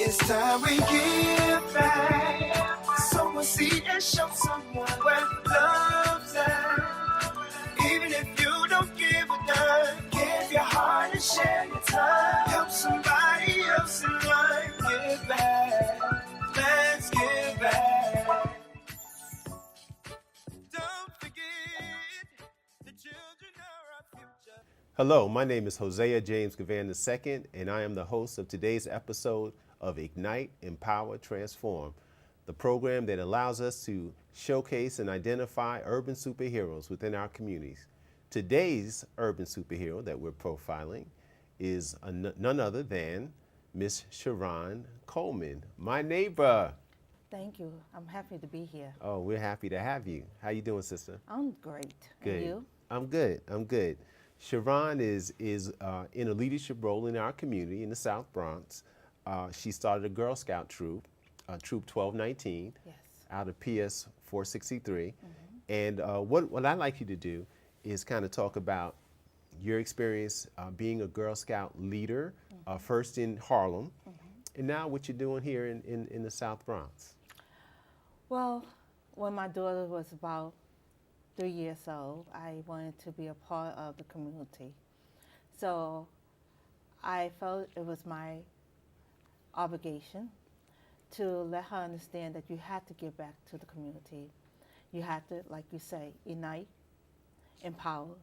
It's time we give back. Sow a seed and show someone where love's at. Even if you don't give a dime, give your heart and share your time. Help somebody else in life. Give back. Let's give back. Don't forget, the children are our future. Hello, my name is Hosea James Givan II, and I am the host of today's episode of Ignite, Empower, Transform, the program that allows us to showcase and identify urban superheroes within our communities. Today's urban superhero that we're profiling is none other than Miss Sha-ron Coleman, my neighbor. Thank you. I'm happy to be here. Oh, we're happy to have you. How you doing, sister? I'm great. Good. And you? I'm good. Sha-ron is in a leadership role in our community in the South Bronx. She started a Girl Scout troop, Troop 1219, Yes. out of PS 463. And what I'd like you to do is kind of talk about your experience being a Girl Scout leader, first in Harlem, and now what you're doing here in the South Bronx. Well, when my daughter was about 3 years old, I wanted to be a part of the community. So I felt it was my obligation to let her understand that you had to give back to the community. You had to, like you say, unite, empower,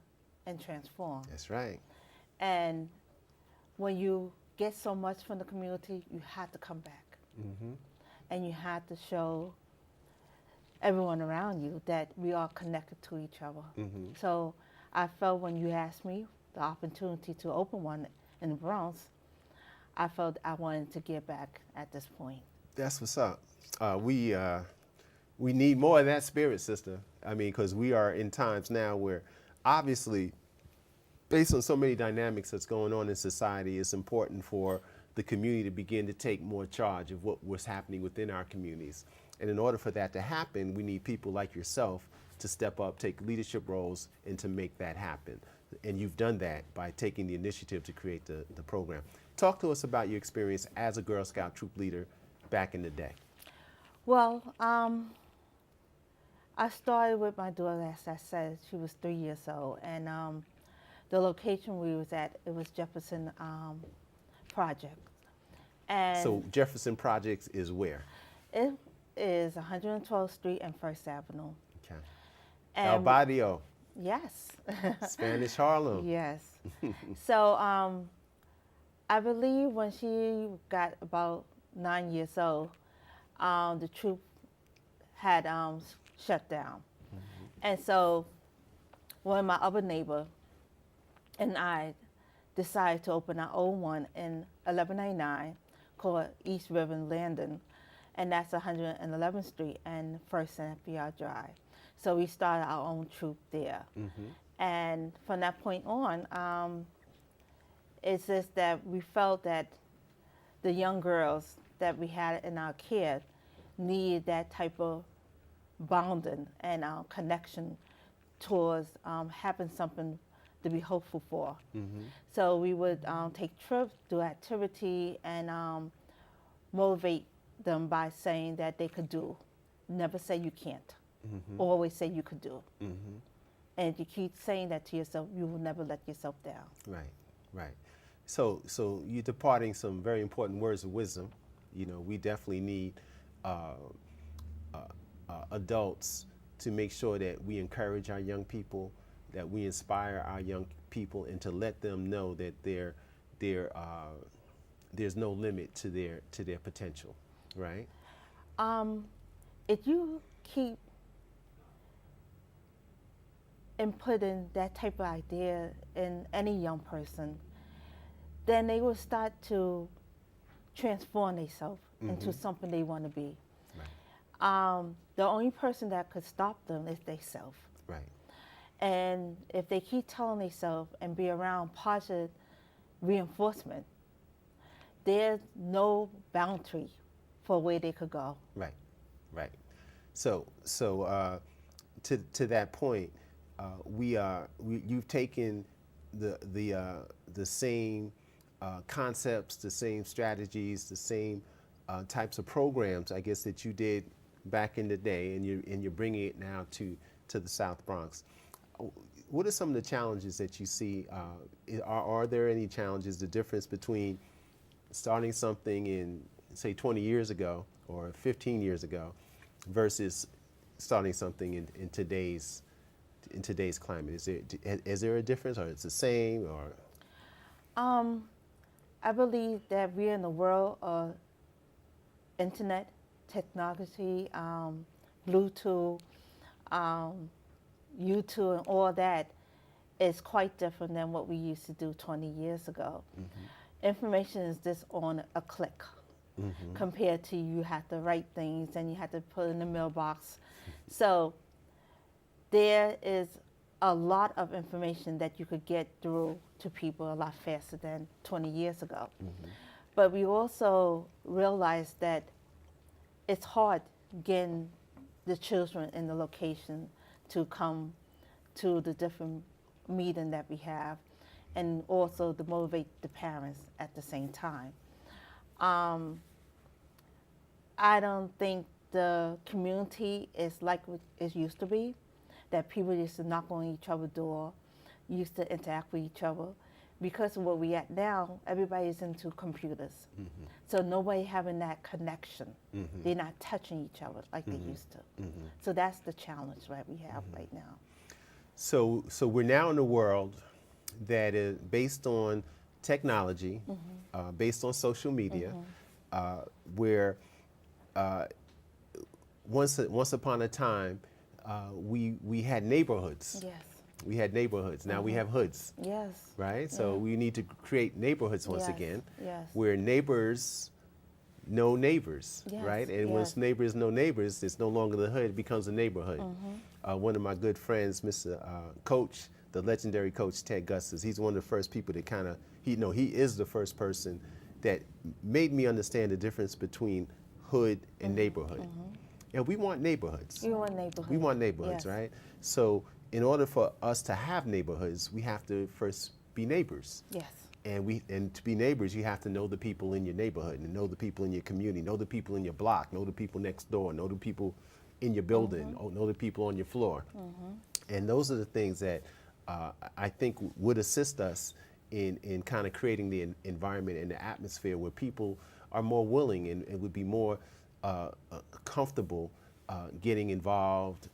and transform. That's right. And when you get so much from the community, you had to come back. And you had to show everyone around you that we are connected to each other. So I felt when you asked me the opportunity to open one in the Bronx, I felt I wanted to give back at this point. That's what's up. We need more of that spirit, sister. I mean, because we are in times now where, obviously, based on so many dynamics that's going on in society, it's important for the community to begin to take more charge of what was happening within our communities. And in order for that to happen, we need people like yourself to step up, take leadership roles, and to make that happen. And you've done that by taking the initiative to create the program. Talk to us about your experience as a Girl Scout troop leader back in the day. Well, I started with my daughter, as I said. She was 3 years old, and the location we was at, it was Jefferson Project. And So Jefferson Projects is where? it is 112th Street and First Avenue. Okay. And El Barrio, yes. Spanish Harlem. Yes. So I believe when she got about 9 years old, the troop had shut down. And so one of my other neighbor and I decided to open our own one in 1199 called East River Landon, and that's 111th Street and First and FBI Drive. So we started our own troop there. And from that point on, it's just that we felt that the young girls that we had in our care needed that type of bonding and connection towards having something to be hopeful for. So we would take trips, do activity, and motivate them by saying that they could do. Never say you can't. Always say you could do. And if you keep saying that to yourself, you will never let yourself down. Right. So you're departing some very important words of wisdom. You know, we definitely need adults to make sure that we encourage our young people, that we inspire our young people, and to let them know that there's no limit to their potential, right? If you keep inputting that type of idea in any young person, then they will start to transform themselves into something they want to be. Right. The only person that could stop them is themselves. Right. And if they keep telling themselves and be around positive reinforcement, there's no boundary for where they could go. Right. So to that point, you've taken the same concepts, the same strategies, the same types of programs, I guess, that you did back in the day, and you're bringing it now to the South Bronx. What are some of the challenges that you see? Are there any challenges? The difference between starting something in, say, 20 years ago or 15 years ago versus starting something in today's climate? Is there a difference, or it's the same, or? I believe that we're in the world of internet technology, Bluetooth, YouTube, and all that is quite different than what we used to do 20 years ago. Information is just on a click compared to you have to write things and you have to put in the mailbox. So there is a lot of information that you could get through to people a lot faster than 20 years ago. But we also realized that it's hard getting the children in the location to come to the different meeting that we have, and also to motivate the parents at the same time. I don't think the community is like what it used to be, that people used to knock on each other's door, used to interact with each other. Because of where we at now, everybody's into computers. So nobody having that connection. They're not touching each other like they used to. So that's the challenge that we have right now. So we're now in a world that is based on technology, based on social media, where once upon a time we had neighborhoods. Yes. We had neighborhoods. Now we have hoods. Yes. Right? So we need to create neighborhoods once again, Yes. where neighbors know neighbors, Yes, right? And yes. once neighbors know neighbors, it's no longer the hood, it becomes a neighborhood. One of my good friends, Mr. Coach, the legendary coach Ted Gustis, he's one of the first people that kind of, he is the first person that made me understand the difference between hood and neighborhood. And we want neighborhoods. We want neighborhoods. We want neighborhoods, Yes. right? So in order for us to have neighborhoods, we have to first be neighbors. Yes. And to be neighbors, you have to know the people in your neighborhood, and know the people in your community, know the people in your block, know the people next door, know the people in your building, or know the people on your floor. And those are the things that I think would assist us in kind of creating the environment and the atmosphere where people are more willing and would be more comfortable getting involved,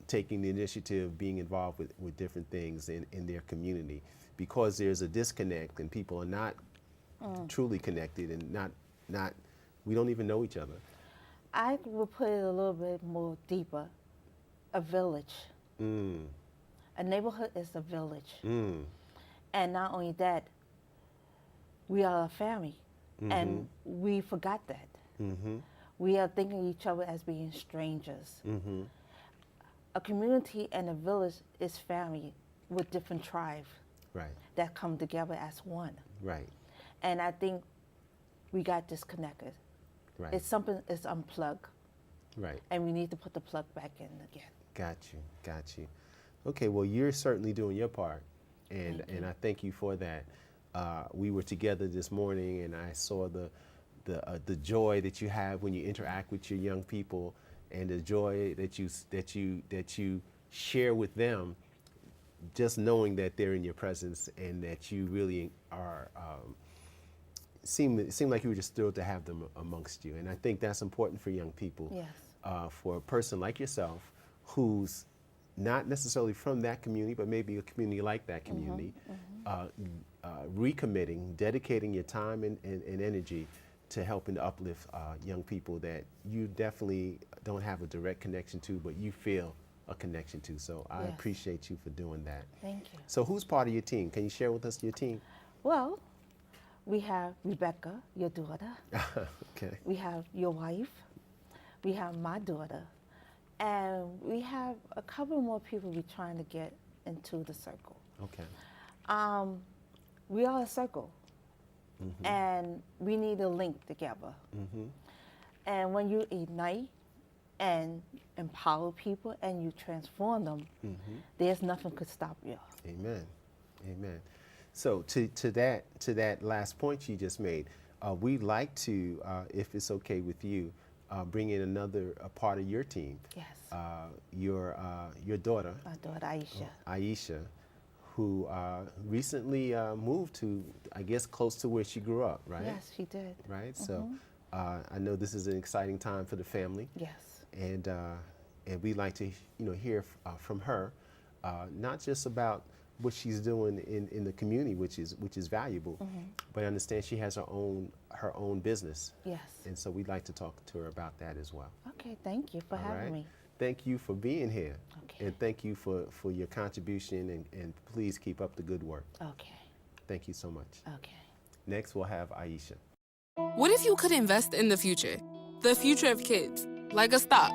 taking the initiative, being involved with different things in their community, because there's a disconnect and people are not truly connected and not we don't even know each other. I would put it a little bit more deeper. A village. A neighborhood is a village. And not only that, we are a family, and we forgot that. We are thinking of each other as being strangers. A community and a village is family with different tribes Right. that come together as one. Right. And I think we got disconnected. Right. It's something, it's unplugged, Right. and we need to put the plug back in again. Got you. Okay, well, you're certainly doing your part, and I thank you for that. We were together this morning, and I saw the joy that you have when you interact with your young people, and the joy that you share with them, just knowing that they're in your presence and that you really are. Seemed like you were just thrilled to have them amongst you, and I think that's important for young people. Yes. For a person like yourself, who's not necessarily from that community, but maybe a community like that community, recommitting, dedicating your time and energy to helping to uplift young people that you definitely don't have a direct connection to, but you feel a connection to. So I Yes. appreciate you for doing that. Thank you. So who's part of your team? Can you share with us your team? Well, we have Bekah, your daughter. Okay. We have your wife. We have my daughter. And we have a couple more people we're trying to get into the circle. Okay. We are a circle. And we need to link together. And when you ignite and empower people and you transform them, there's nothing could stop you. Amen. Amen. So to that last point you just made, we'd like to, if it's okay with you, bring in another part of your team. Yes. Your daughter, My daughter Aisha. Aisha, who recently moved to, I guess, close to where she grew up, right? Yes, she did. Right. So I know this is an exciting time for the family. Yes. And we'd like to, hear from her, not just about what she's doing in the community, which is valuable, but I understand she has her own business. Yes. And so we'd like to talk to her about that as well. Okay, thank you for All having right? me. Thank you for being here. Okay. And thank you for your contribution, and please keep up the good work. Okay. Thank you so much. Okay. Next, we'll have Aisha. What if you could invest in the future of kids, like a stock?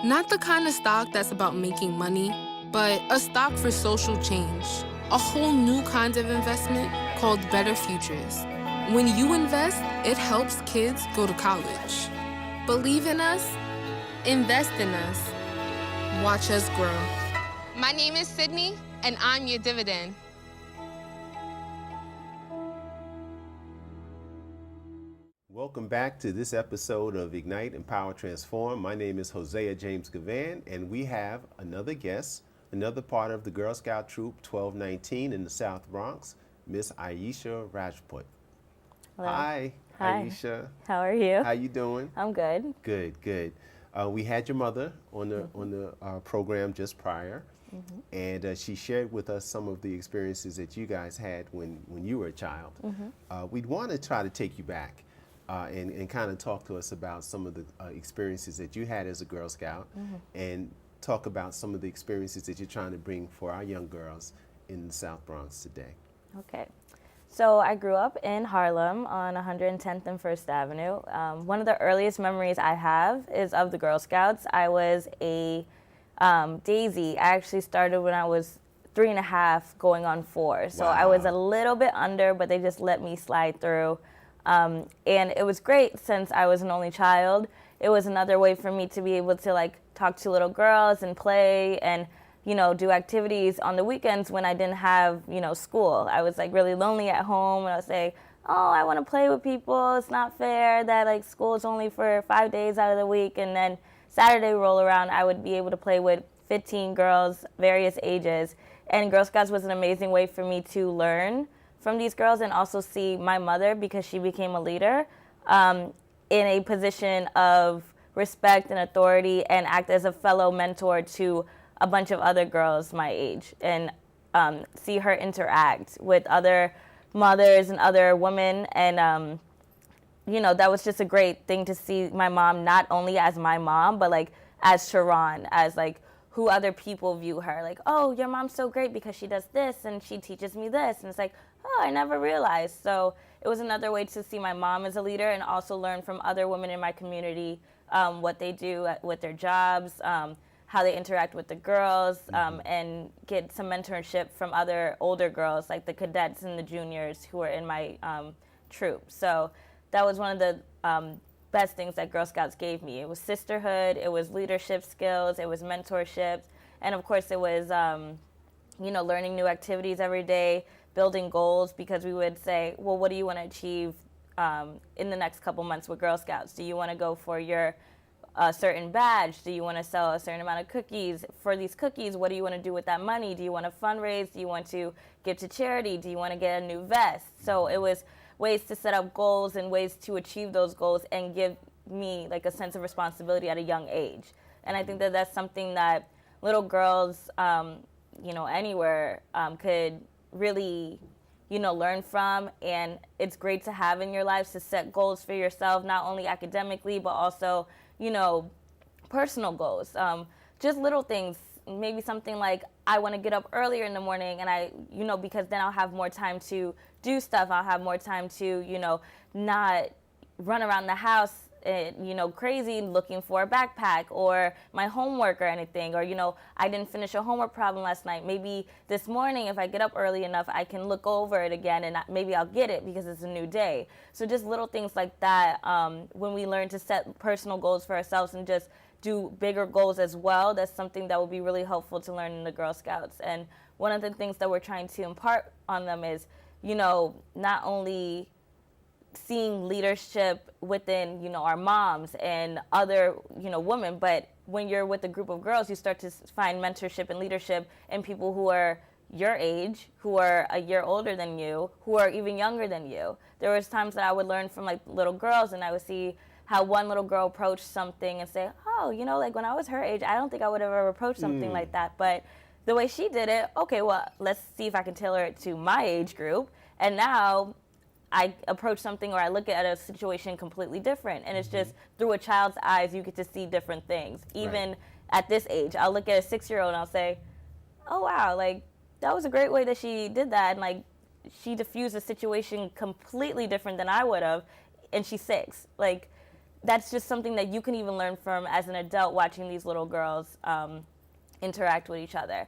Not the kind of stock that's about making money, but a stock for social change. A whole new kind of investment called Better Futures. When you invest, it helps kids go to college. Believe in us, invest in us, watch us grow. My name is Sydney, and I'm your dividend. Welcome back to this episode of Ignite, Empower, Transform. My name is Hosea James Givan, and we have another guest, another part of the Girl Scout Troop 1219 in the South Bronx, Miss Aisha Rajput. Hello. Hi, Hi. Aisha. How are you? How you doing? I'm good. Good, good. We had your mother on the program just prior, and she shared with us some of the experiences that you guys had when you were a child. We'd want to try to take you back and kind of talk to us about some of the experiences that you had as a Girl Scout, and talk about some of the experiences that you're trying to bring for our young girls in the South Bronx today. Okay. So I grew up in Harlem on 110th and First Avenue. One of the earliest memories I have is of the Girl Scouts. I was a daisy. I actually started when I was 3.5 going on 4. So I was a little bit under, but they just let me slide through. And it was great since I was an only child. It was another way for me to be able to like talk to little girls and play and do activities on the weekends when I didn't have, school. I was like really lonely at home, and I would say, oh, I want to play with people. It's not fair that like school is only for 5 days out of the week. And then Saturday roll around, I would be able to play with 15 girls, various ages. And Girl Scouts was an amazing way for me to learn from these girls and also see my mother, because she became a leader, in a position of respect and authority, and act as a fellow mentor to a bunch of other girls my age, and see her interact with other mothers and other women. And, that was just a great thing to see my mom not only as my mom, but like as Sha-ron, as like who other people view her. Like, oh, your mom's so great because she does this and she teaches me this. And it's like, oh, I never realized. So it was another way to see my mom as a leader and also learn from other women in my community what they do with their jobs, how they interact with the girls, and get some mentorship from other older girls, like the cadets and the juniors who are in my troop. So that was one of the best things that Girl Scouts gave me. It was sisterhood, it was leadership skills, it was mentorship, and of course it was, learning new activities every day, building goals, because we would say, well, what do you want to achieve in the next couple months with Girl Scouts? Do you want to go for your certain badge? Do you want to sell a certain amount of cookies? For these cookies, what do you want to do with that money? Do you want to fundraise? Do you want to give to charity? Do you want to get a new vest? So it was ways to set up goals and ways to achieve those goals and give me like a sense of responsibility at a young age. And I think that that's something that little girls, anywhere could really, learn from. And it's great to have in your lives to set goals for yourself, not only academically, but also, personal goals. Just little things, maybe something like I want to get up earlier in the morning, and because then I'll have more time to do stuff. I'll have more time to, not run around the house, crazy looking for a backpack or my homework or anything, or, I didn't finish a homework problem last night. Maybe this morning, if I get up early enough, I can look over it again and maybe I'll get it because it's a new day. So just little things like that, when we learn to set personal goals for ourselves and just do bigger goals as well, that's something that will be really helpful to learn in the Girl Scouts. And one of the things that we're trying to impart on them is, not only seeing leadership within, our moms and other, women. But when you're with a group of girls, you start to find mentorship and leadership in people who are your age, who are a year older than you, who are even younger than you. There was times that I would learn from like little girls, and I would see how one little girl approached something and say, oh, like when I was her age, I don't think I would have ever approached something like that. But the way she did it, okay, well, let's see if I can tailor it to my age group. And now I approach something, or I look at a situation completely different. And it's just through a child's eyes, you get to see different things. Even at this age, I'll look at a 6-year-old and I'll say, oh, wow, like that was a great way that she did that. And like she diffused a situation completely different than I would have. And she's 6. Like that's just something that you can even learn from as an adult, watching these little girls interact with each other.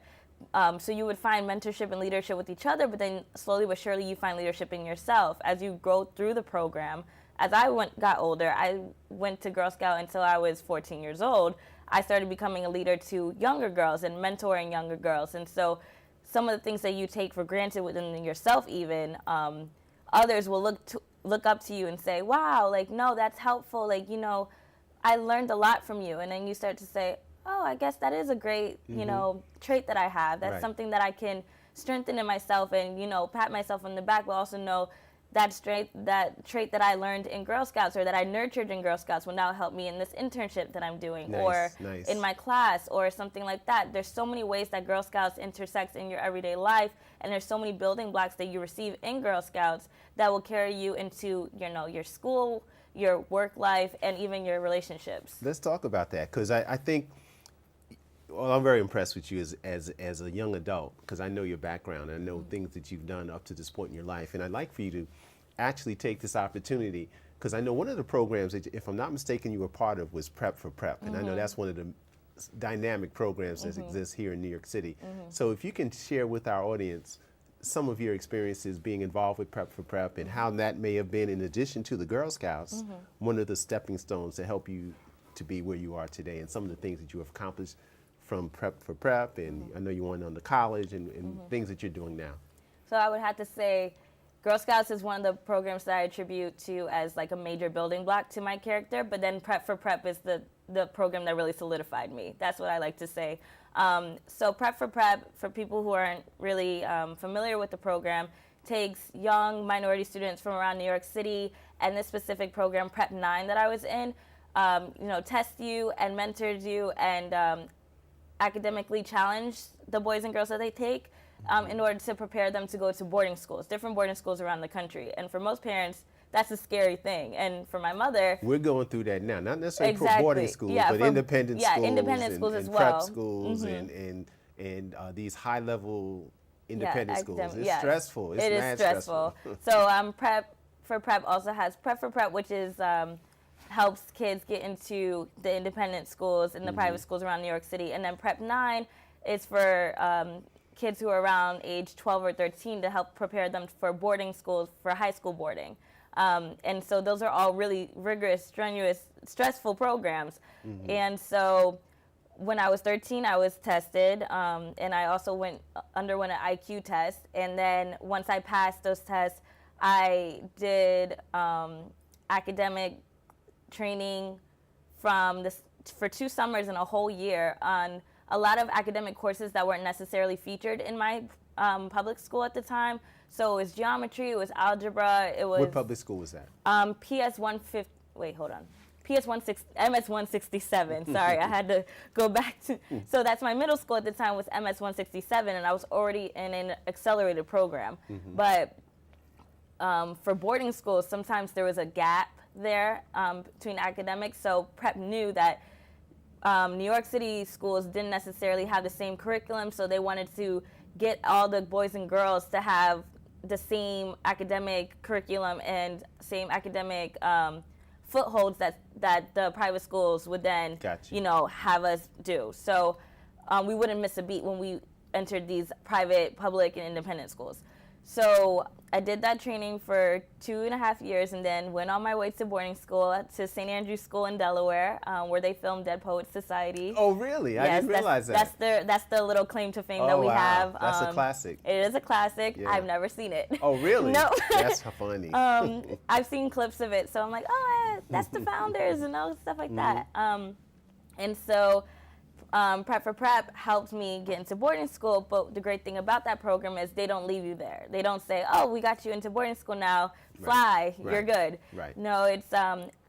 So you would find mentorship and leadership with each other, but then slowly but surely you find leadership in yourself as you grow through the program. As I got older, I went to Girl Scout until I was 14 years old. I started becoming a leader to younger girls and mentoring younger girls. And so some of the things that you take for granted within yourself even, others will look up to you and say, wow, like, no, that's helpful. Like, I learned a lot from you. And then you start to say, oh, I guess that is a great, trait that I have. That's something that I can strengthen in myself and, pat myself on the back, but also know that trait that I learned in Girl Scouts or that I nurtured in Girl Scouts will now help me in this internship that I'm doing or in my class or something like that. There's so many ways that Girl Scouts intersects in your everyday life, and there's so many building blocks that you receive in Girl Scouts that will carry you into, your school, your work life, and even your relationships. Let's talk about that, because I think, well, I'm very impressed with you as a young adult, because I know your background. I know things that you've done up to this point in your life. And I'd like for you to actually take this opportunity, because I know one of the programs that, if I'm not mistaken, you were part of was Prep for Prep. And I know that's one of the dynamic programs that exists here in New York City. So if you can share with our audience some of your experiences being involved with Prep for Prep and how that may have been, in addition to the Girl Scouts, one of the stepping stones to help you to be where you are today, and some of the things that you have accomplished from Prep for Prep, and I know you went on to college and things that you're doing now. So I would have to say Girl Scouts is one of the programs that I attribute to as like a major building block to my character, but then Prep for Prep is the program that really solidified me. That's what I like to say. So Prep for Prep, for people who aren't really familiar with the program, takes young minority students from around New York City, and this specific program, Prep 9 that I was in, tests you and mentors you and academically challenge the boys and girls that they take in order to prepare them to go to boarding schools, different boarding schools around the country. And for most parents, that's a scary thing. And for my mother, we're going through that now, not necessarily for boarding schools, but independent schools, independent schools and as well. prep schools and these high-level independent schools. It's stressful. It's mad stressful. So Prep for Prep also has Prep for Prep, which is helps kids get into the independent schools and the private schools around New York City. And then Prep 9 is for kids who are around age 12 or 13 to help prepare them for boarding schools, for high school boarding. And so those are all really rigorous, strenuous, stressful programs. And so when I was 13, I was tested, and I also underwent an IQ test. And then once I passed those tests, I did academic training for 2 summers and a whole year on a lot of academic courses that weren't necessarily featured in my public school at the time. So it was geometry, it was algebra, it was... What public school was that? MS-167. Sorry, I had to go back to... So that's my middle school at the time was MS-167, and I was already in an accelerated program. But for boarding schools, sometimes there was a gap there between academics. So Prep knew that New York City schools didn't necessarily have the same curriculum, so they wanted to get all the boys and girls to have the same academic curriculum and same academic footholds that the private schools would then, have us do. So we wouldn't miss a beat when we entered these private, public, and independent schools. So I did that training for 2.5 years and then went on my way to boarding school to St. Andrew's School in Delaware, where they filmed Dead Poets Society. Oh, really? I didn't realize that. That's the little claim to fame that we have. That's a classic. It is a classic. Yeah. I've never seen it. Oh, really? No. That's funny. I've seen clips of it, so I'm like, oh, that's the founders and all stuff like that. And so Prep for Prep helped me get into boarding school, but the great thing about that program is they don't leave you there. They don't say, oh, we got you into boarding school now, fly, you're good. Right. No, it's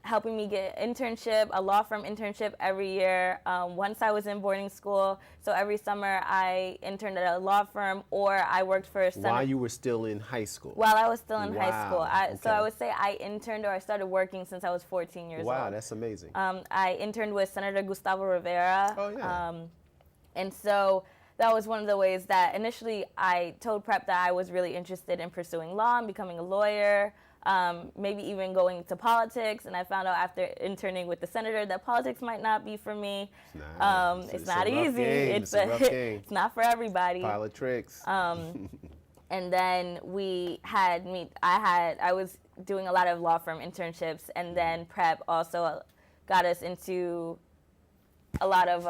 helping me get internship, a law firm internship every year. Once I was in boarding school, so every summer I interned at a law firm or I worked for a While you were still in high school? While I was still in high school. Okay. So I would say I interned or I started working since I was 14 years old. Wow, that's amazing. I interned with Senator Gustavo Rivera. Oh, yeah. And so that was one of the ways that initially I told Prep that I was really interested in pursuing law and becoming a lawyer, maybe even going to politics. And I found out after interning with the senator that politics might not be for me. It's not easy. It's a rough game. It's not for everybody. Pile of tricks. And then I was doing a lot of law firm internships, and then Prep also got us into a lot of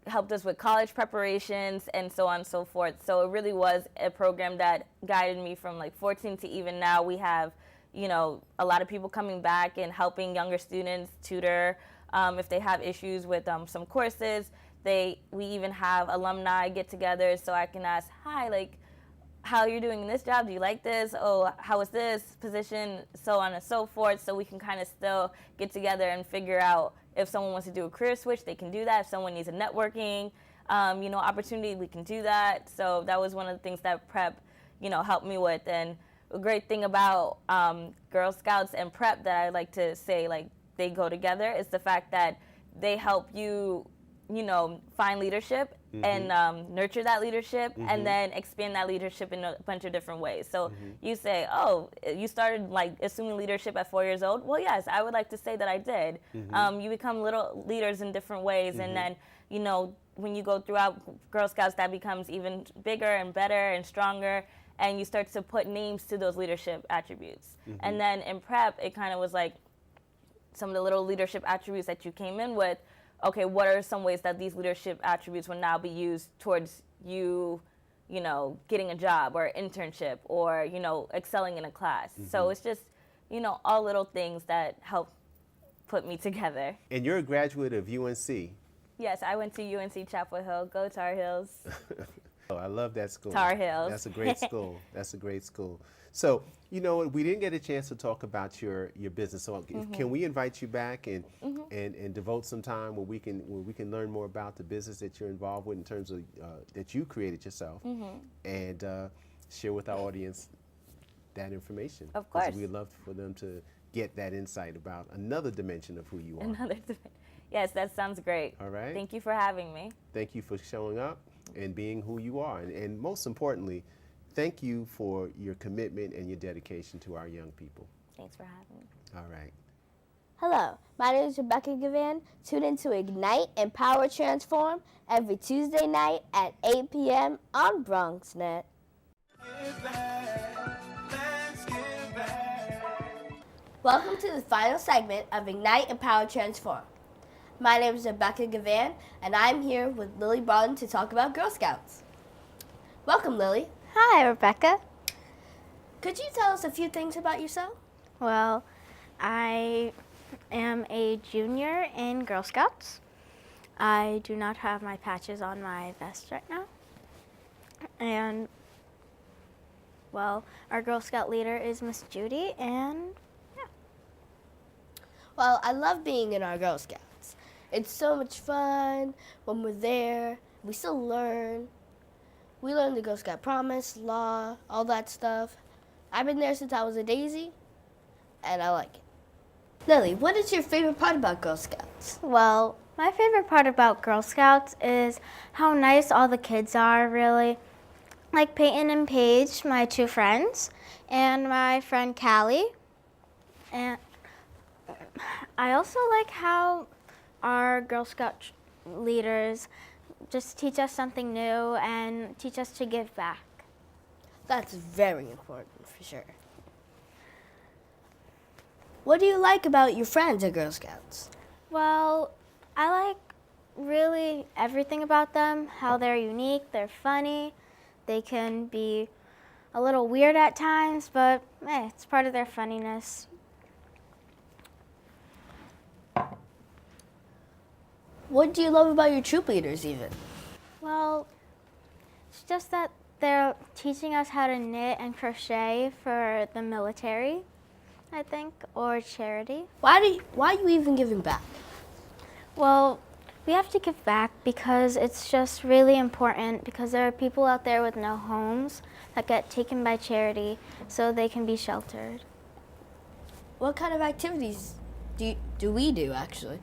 helped us with college preparations and so on and so forth. So it really was a program that guided me from like 14 to even now. We have, a lot of people coming back and helping younger students tutor if they have issues with some courses. We even have alumni get-togethers, so I can ask, hi, like, how you're doing in this job? Do you like this? Oh, how is this position? So on and so forth. So we can kind of still get together and figure out if someone wants to do a career switch, they can do that. If someone needs a networking, opportunity, we can do that. So that was one of the things that Prep, helped me with. And a great thing about Girl Scouts and Prep that I like to say, like, they go together is the fact that they help you, find leadership and nurture that leadership and then expand that leadership in a bunch of different ways. So you say, oh, you started like assuming leadership at 4 years old? Well, yes, I would like to say that I did. You become little leaders in different ways, and then, when you go throughout Girl Scouts, that becomes even bigger and better and stronger, and you start to put names to those leadership attributes. And then in Prep, it kind of was like some of the little leadership attributes that you came in with. Okay, what are some ways that these leadership attributes will now be used towards you, getting a job or internship or, excelling in a class. So it's just, all little things that help put me together. And you're a graduate of UNC. Yes, I went to UNC Chapel Hill. Go Tar Heels. Oh, I love that school. Tar Heels. That's a great school. That's a great school. So, we didn't get a chance to talk about your business. So, can we invite you back and devote some time where we can learn more about the business that you're involved with in terms of that you created yourself, and share with our audience that information. Of course. We'd love for them to get that insight about another dimension of who you are. Another dimension. Yes, that sounds great. All right. Thank you for having me. Thank you for showing up and being who you are, and most importantly, thank you for your commitment and your dedication to our young people. Thanks for having me. All right. Hello, my name is Bekah Givan. Tune in to Ignite, Empower, Transform every Tuesday night at 8 p.m. on BronxNet. Give back, let's give back. Welcome to the final segment of Ignite, Empower, Transform. My name is Bekah Givan, and I'm here with Lilly Barton to talk about Girl Scouts. Welcome, Lilly. Hi, Rebecca. Could you tell us a few things about yourself? Well, I am a junior in Girl Scouts. I do not have my patches on my vest right now. And, well, our Girl Scout leader is Miss Judy, and yeah. Well, I love being in our Girl Scouts. It's so much fun when we're there. We still learn. We learn the Girl Scout promise, law, all that stuff. I've been there since I was a daisy, and I like it. Lilly, what is your favorite part about Girl Scouts? Well, my favorite part about Girl Scouts is how nice all the kids are, really. Like Peyton and Paige, my two friends, and my friend Callie. And I also like how our Girl Scout leaders just teach us something new and teach us to give back. That's very important for sure. What do you like about your friends at Girl Scouts? Well, I like really everything about them, how they're unique, they're funny, they can be a little weird at times, but it's part of their funniness. What do you love about your troop leaders even? Well, it's just that they're teaching us how to knit and crochet for the military, I think, or charity. Why are you even giving back? Well, we have to give back because it's just really important, because there are people out there with no homes that get taken by charity so they can be sheltered. What kind of activities do we do actually?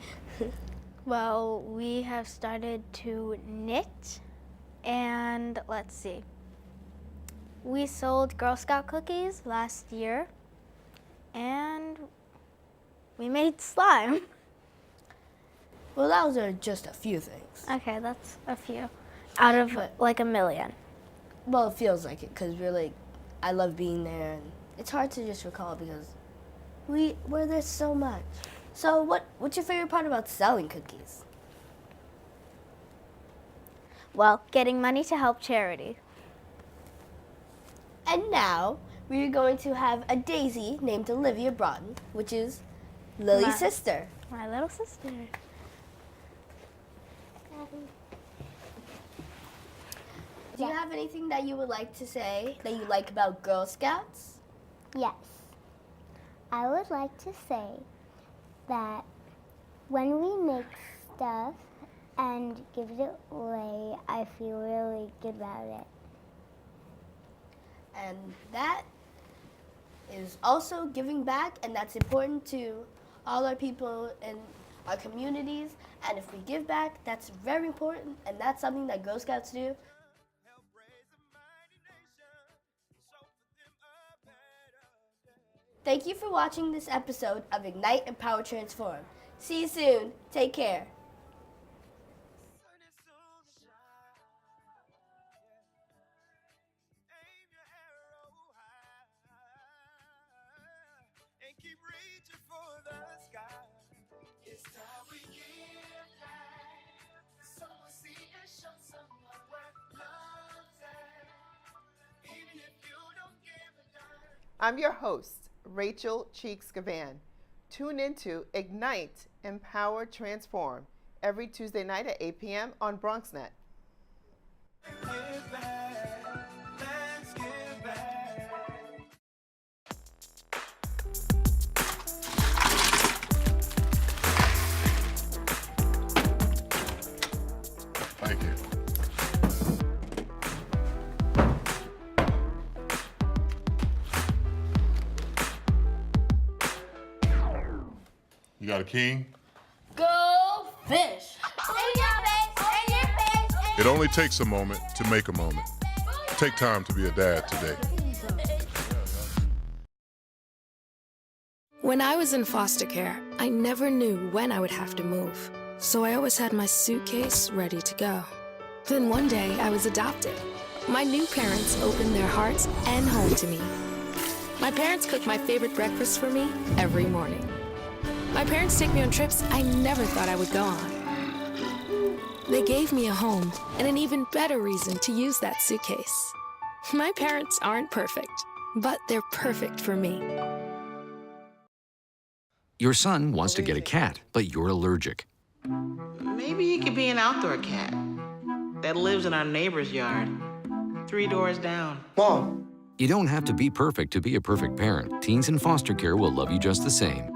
Well, we have started to knit, and let's see. We sold Girl Scout cookies last year, and we made slime. Well, those are just a few things. Okay, that's a few out of like a million. Well, it feels like it because I love being there, and it's hard to just recall because we're there so much. So what's your favorite part about selling cookies? Well, getting money to help charity. And now we're going to have a daisy named Olivia Broughton, which is Lily's sister. My little sister. Do you have anything that you would like to say that you like about Girl Scouts? Yes. I would like to say that when we make stuff and give it away, I feel really good about it. And that is also giving back, and that's important to all our people in our communities. And if we give back, that's very important, and that's something that Girl Scouts do. Thank you for watching this episode of Ignite, Empower, Transform. See you soon. Take care. Keep reaching for the sky. It's time we give back. Someone see and show someone where love's at. Even if you don't give a dime. I'm your host, Rachel Cheeks Givan. Tune into Ignite, Empower, Transform every Tuesday night at 8 p.m. on BronxNet. Give back. Let's give back. Thank you. You got a king? Go fish. It only takes a moment to make a moment. Take time to be a dad today. When I was in foster care, I never knew when I would have to move. So I always had my suitcase ready to go. Then one day I was adopted. My new parents opened their hearts and home to me. My parents cook my favorite breakfast for me every morning. My parents take me on trips I never thought I would go on. They gave me a home and an even better reason to use that suitcase. My parents aren't perfect, but they're perfect for me. Your son wants to get a cat, but you're allergic. Maybe he could be an outdoor cat that lives in our neighbor's yard, 3 doors down. Mom! You don't have to be perfect to be a perfect parent. Teens in foster care will love you just the same.